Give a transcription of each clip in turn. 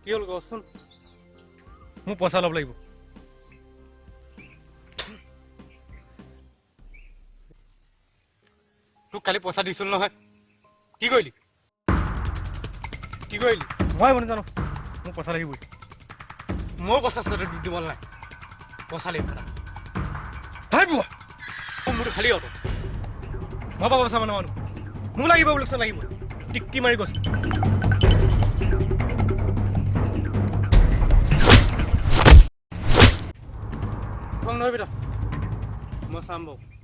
কি হ'ল কচোন মোৰ পইচা ল'ব লাগিব তোক কালি পইচা দিছিল নহয় কি কৰিলি মই জানো মোক পইচা লাগিবই মোৰ পইচা দিব নাই পইচা লাগিব মোৰ খালী হ'ব মই পাব পইচা মানুহ মোক লাগিব বুলি লাগিব টিকি মাৰি গৈছে খং নহয় বেটা মই চাম বাৰু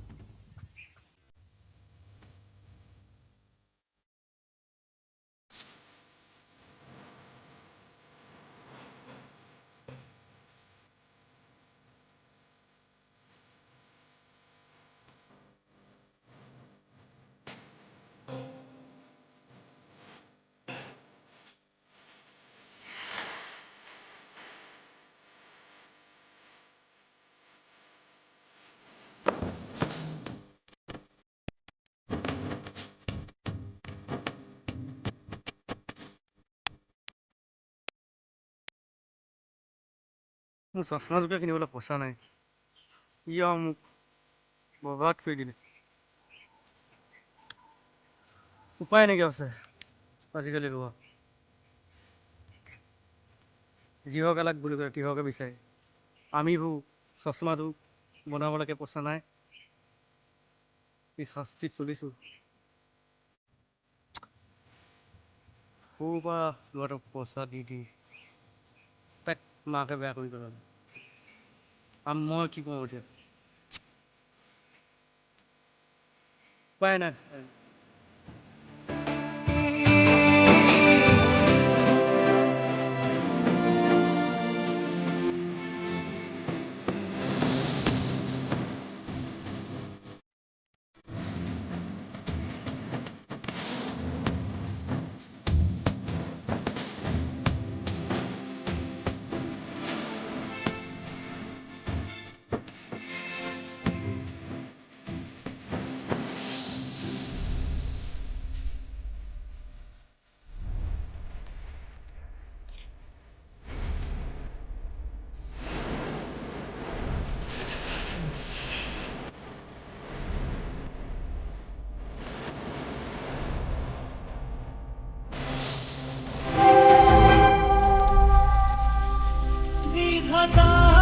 মোৰ চশমা জোকে কিনিবলৈ পইচা নাই মোক বৰবাদ কৰি দিলে উপায় নাইকিয়া আছে আজিকালি লোৱা যিহকে বুলি কয় তিহকে বিচাৰে আমিবোৰ চশমাটো বনাবলৈকে পইচা নাই শাস্তিত চলিছোঁ সৰুৰ পৰা ল'ৰাটোক পইচা দি তাক মাকে বেয়া কৰি পেলালে মই কি কৰোঁ এতিয়া উপায় নাই विधाता